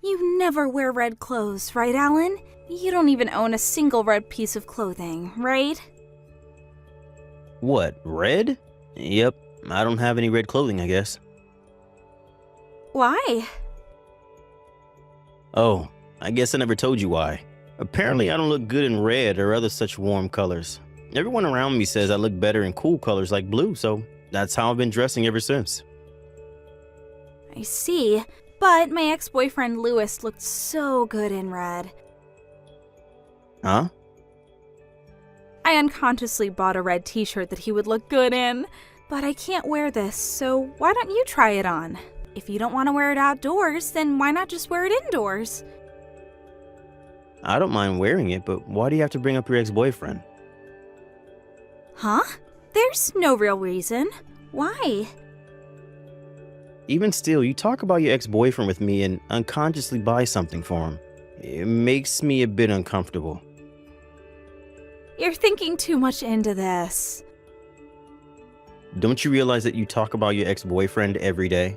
You never wear red clothes, right, Alan? You don't even own a single red piece of clothing, right? What, red? Yep, I don't have any red clothing, I guess. Why? Oh, I guess I never told you why. Apparently I don't look good in red or other such warm colors. Everyone around me says I look better in cool colors like blue, so that's how I've been dressing ever since. I see, but my ex-boyfriend Louis looked so good in red. Huh? I unconsciously bought a red t-shirt that he would look good in, but I can't wear this, so why don't you try it on? If you don't want to wear it outdoors, then why not just wear it indoors? I don't mind wearing it, but why do you have to bring up your ex-boyfriend? Huh? There's no real reason. Why? Even still, you talk about your ex-boyfriend with me and unconsciously buy something for him. It makes me a bit uncomfortable. You're thinking too much into this. Don't you realize that you talk about your ex-boyfriend every day?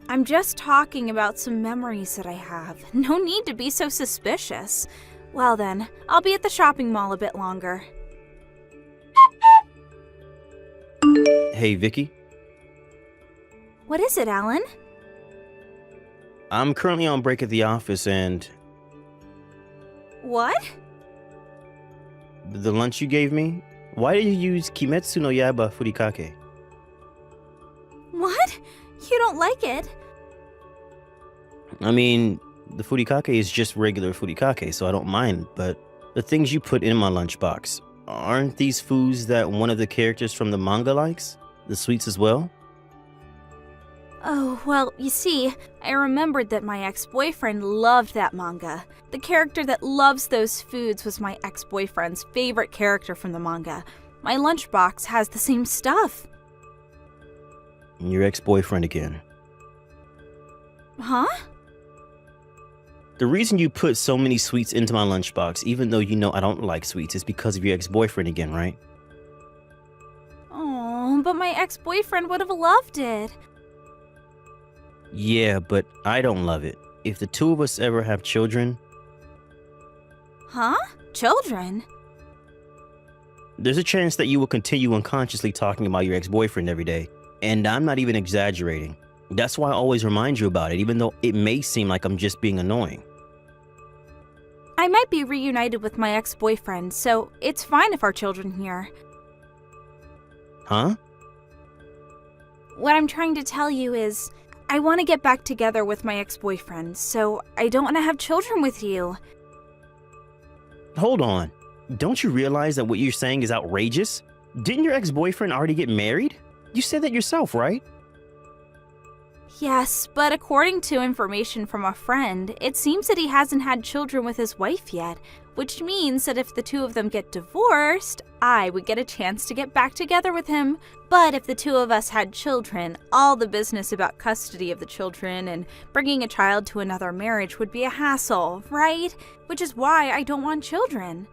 I'm just talking about some memories that I have. No need to be so suspicious. Well then, I'll be at the shopping mall a bit longer. Hey, Vicky. What is it, Alan? I'm currently on break at the office and What? the lunch you gave me? Why did you use Kimetsu no Yaiba furikake? What? You don't like it? I mean, the furikake is just regular furikake, so I don't mind, but the things you put in my lunchbox, aren't these foods that one of the characters from the manga likes? The sweets as well? Oh, well, you see, I remembered that my ex-boyfriend loved that manga. The character that loves those foods was my ex-boyfriend's favorite character from the manga. My lunchbox has the same stuff. Your ex-boyfriend again. Huh? The reason you put so many sweets into my lunchbox, even though you know I don't like sweets, is because of your ex-boyfriend again, right? Oh, but my ex-boyfriend would have loved it. Yeah, but I don't love it. If the two of us ever have children, Huh? Children? there's a chance that you will continue unconsciously talking about your ex-boyfriend every day. And I'm not even exaggerating. That's why I always remind you about it, even though it may seem like I'm just being annoying. I might be reunited with my ex-boyfriend, so it's fine if our children hear. Huh? What I'm trying to tell you is, I want to get back together with my ex-boyfriend, so I don't want to have children with you. Hold on. Don't you realize that what you're saying is outrageous? Didn't your ex-boyfriend already get married? You said that yourself, right? Yes, but according to information from a friend, it seems that he hasn't had children with his wife yet, which means that if the two of them get divorced, I would get a chance to get back together with him. But if the two of us had children, all the business about custody of the children and bringing a child to another marriage would be a hassle, right? Which is why I don't want children.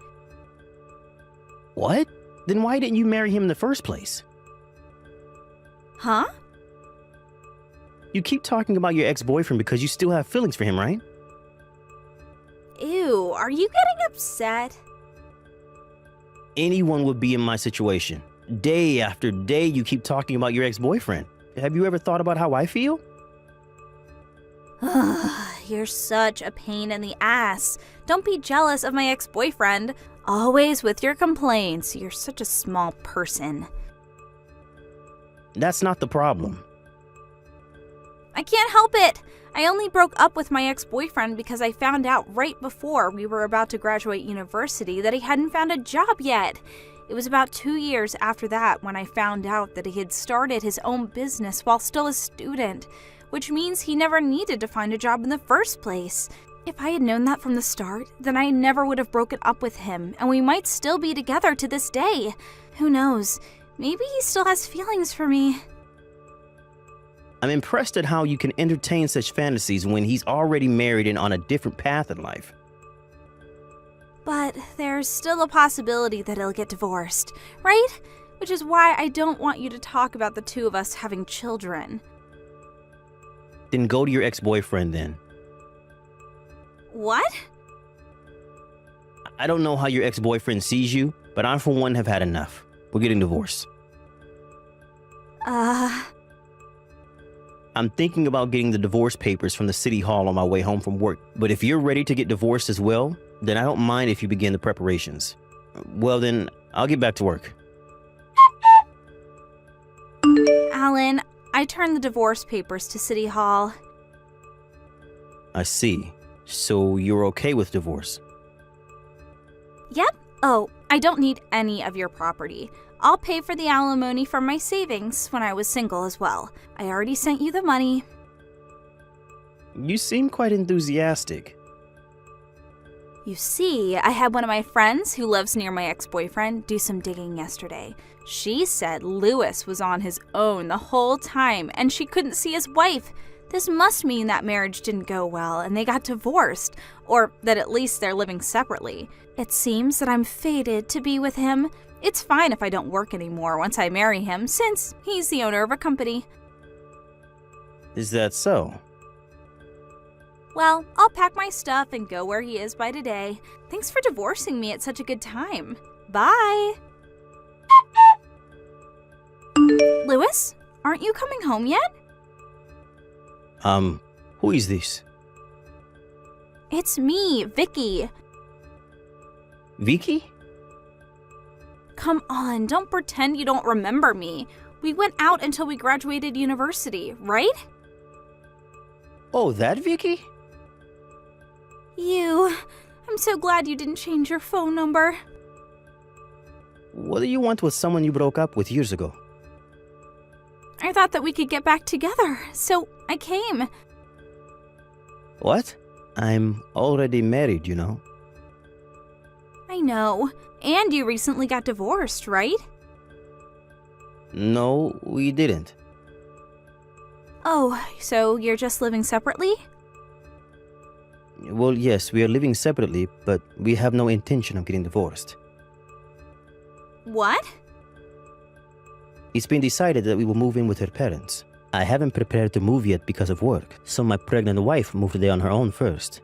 What? Then why didn't you marry him in the first place? Huh? You keep talking about your ex-boyfriend because you still have feelings for him, right? Ew, are you getting upset? Anyone would be in my situation. Day after day, you keep talking about your ex-boyfriend. Have you ever thought about how I feel? You're such a pain in the ass. Don't be jealous of my ex-boyfriend. Always with your complaints. You're such a small person. That's not the problem. I can't help it. I only broke up with my ex-boyfriend because I found out right before we were about to graduate university that he hadn't found a job yet. It was about 2 years after that when I found out that he had started his own business while still a student, which means he never needed to find a job in the first place. If I had known that from the start, then I never would have broken up with him, and we might still be together to this day. Who knows? Maybe he still has feelings for me. I'm impressed at how you can entertain such fantasies when he's already married and on a different path in life. But there's still a possibility that he'll get divorced, right? Which is why I don't want you to talk about the two of us having children. Then go to your ex-boyfriend then. What? I don't know how your ex-boyfriend sees you, but I for one have had enough. We're getting divorced. I'm thinking about getting the divorce papers from the city hall on my way home from work. But if you're ready to get divorced as well, then I don't mind if you begin the preparations. Well then, I'll get back to work. Alan, I turned the divorce papers to City Hall. I see. So you're okay with divorce? Yep. Oh, I don't need any of your property. I'll pay for the alimony from my savings when I was single as well. I already sent you the money. You seem quite enthusiastic. You see, I had one of my friends who lives near my ex-boyfriend do some digging yesterday. She said Louis was on his own the whole time and she couldn't see his wife. This must mean that marriage didn't go well and they got divorced, or that at least they're living separately. It seems that I'm fated to be with him. It's fine if I don't work anymore once I marry him, since he's the owner of a company. Is that so? Well, I'll pack my stuff and go where he is by today. Thanks for divorcing me at such a good time. Bye! Louis, aren't you coming home yet? Who is this? It's me, Vicky. Vicky? Come on, don't pretend you don't remember me. We went out until we graduated university, right? Oh, that Vicky? I'm so glad you didn't change your phone number. What do you want with someone you broke up with years ago? I thought that we could get back together, so I came. What? I'm already married, you know. I know. And you recently got divorced, right? No, we didn't. Oh, so you're just living separately? Well, yes, we are living separately, but we have no intention of getting divorced. What? It's been decided that we will move in with her parents. I haven't prepared to move yet because of work, so my pregnant wife moved there on her own first.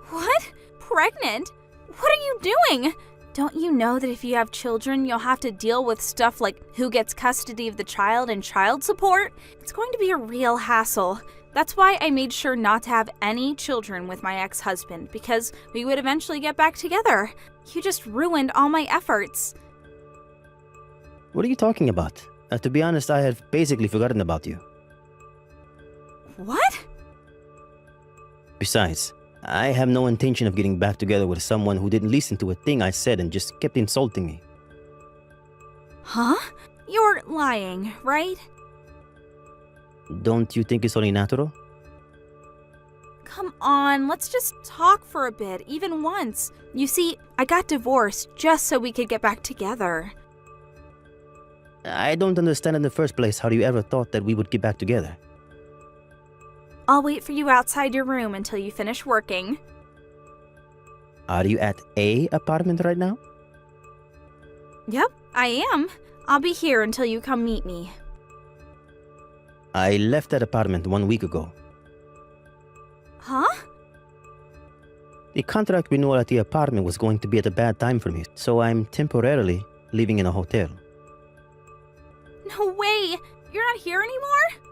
What? Pregnant? What are you doing? Don't you know that if you have children, you'll have to deal with stuff like who gets custody of the child and child support? It's going to be a real hassle. That's why I made sure not to have any children with my ex-husband, because we would eventually get back together. You just ruined all my efforts. What are you talking about? To be honest, I have basically forgotten about you. What? Besides, I have no intention of getting back together with someone who didn't listen to a thing I said and just kept insulting me. Huh? You're lying, right? Don't you think it's only natural? Come on, let's just talk for a bit, even once. You see, I got divorced just so we could get back together. I don't understand in the first place how you ever thought that we would get back together. I'll wait for you outside your room until you finish working. Are you at a apartment right now? Yep, I am. I'll be here until you come meet me. I left that apartment 1 week ago. Huh? The contract renewal at the apartment was going to be at a bad time for me, so I'm temporarily living in a hotel. No way! You're not here anymore?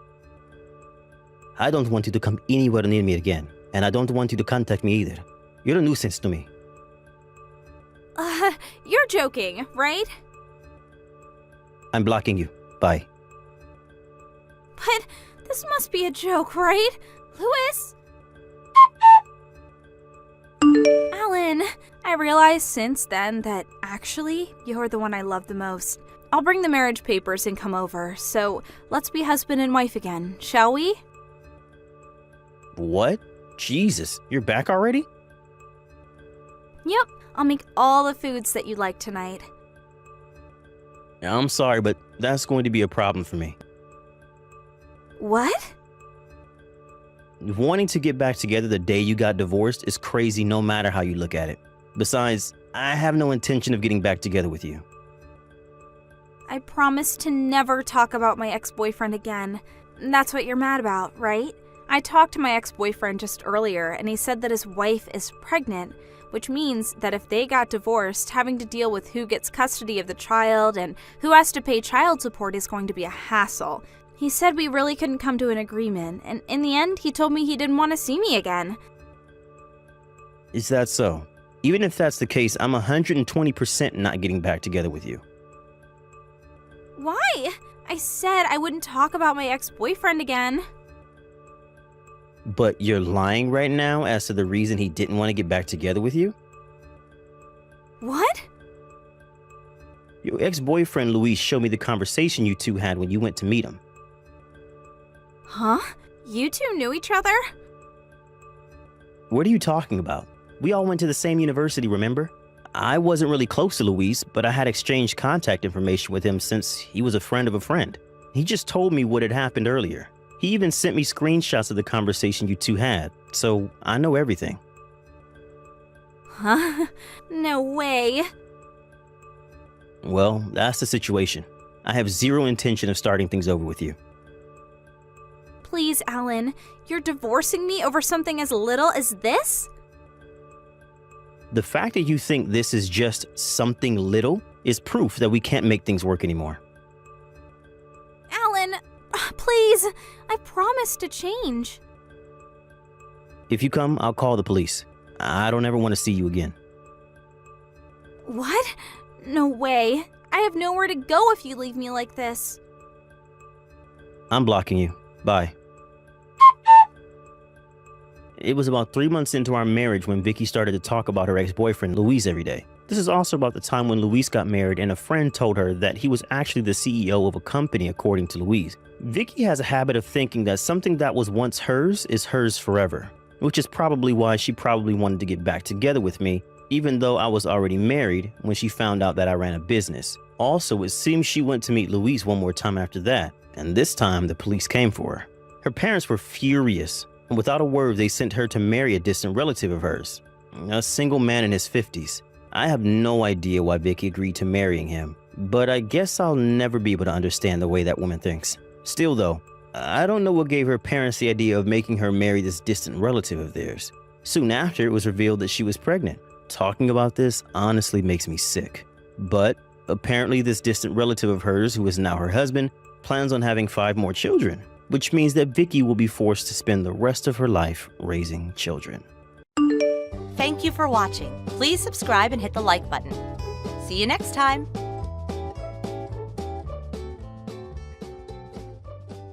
I don't want you to come anywhere near me again, and I don't want you to contact me either. You're a nuisance to me. You're joking, right? I'm blocking you. Bye. But this must be a joke, right? Louis? Alan, I realized since then that actually you're the one I love the most. I'll bring the marriage papers and come over, so let's be husband and wife again, shall we? What? Jesus, you're back already? Yep, I'll make all the foods that you like tonight. I'm sorry, but that's going to be a problem for me. What? Wanting to get back together the day you got divorced is crazy no matter how you look at it. Besides, I have no intention of getting back together with you. I promise to never talk about my ex-boyfriend again. That's what you're mad about, right? I talked to my ex-boyfriend just earlier, and he said that his wife is pregnant, which means that if they got divorced, having to deal with who gets custody of the child and who has to pay child support is going to be a hassle. He said we really couldn't come to an agreement, and in the end, he told me he didn't want to see me again. Is that so? Even if that's the case, I'm 120% not getting back together with you. Why? I said I wouldn't talk about my ex-boyfriend again. But you're lying right now as to the reason he didn't want to get back together with you? What? Your ex-boyfriend Luis showed me the conversation you two had when you went to meet him. Huh? You two knew each other? What are you talking about? We all went to the same university, remember? I wasn't really close to Luis, but I had exchanged contact information with him since he was a friend of a friend. He just told me what had happened earlier. He even sent me screenshots of the conversation you two had, so I know everything. Huh? No way. Well, that's the situation. I have zero intention of starting things over with you. Please, Alan, you're divorcing me over something as little as this? The fact that you think this is just something little is proof that we can't make things work anymore. Alan, please, I promise to change. If you come, I'll call the police. I don't ever want to see you again. What? No way. I have nowhere to go if you leave me like this. I'm blocking you. Bye. It was about 3 months into our marriage when Vicky started to talk about her ex-boyfriend Luis every day. This is also about the time when Luis got married and a friend told her that he was actually the CEO of a company, according to Luis. Vicky has a habit of thinking that something that was once hers is hers forever, which is probably why she probably wanted to get back together with me, even though I was already married when she found out that I ran a business. Also, it seems she went to meet Luis one more time after that, and this time the police came for her. Her parents were furious, and without a word they sent her to marry a distant relative of hers, a single man in his 50s. I have no idea why Vicky agreed to marrying him, but I guess I'll never be able to understand the way that woman thinks. Still though, I don't know what gave her parents the idea of making her marry this distant relative of theirs. Soon after, it was revealed that she was pregnant. Talking about this honestly makes me sick. But apparently this distant relative of hers, who is now her husband, plans on having 5 more children, which means that Vicky will be forced to spend the rest of her life raising children. Thank you for watching. Please subscribe and hit the like button. See you next time.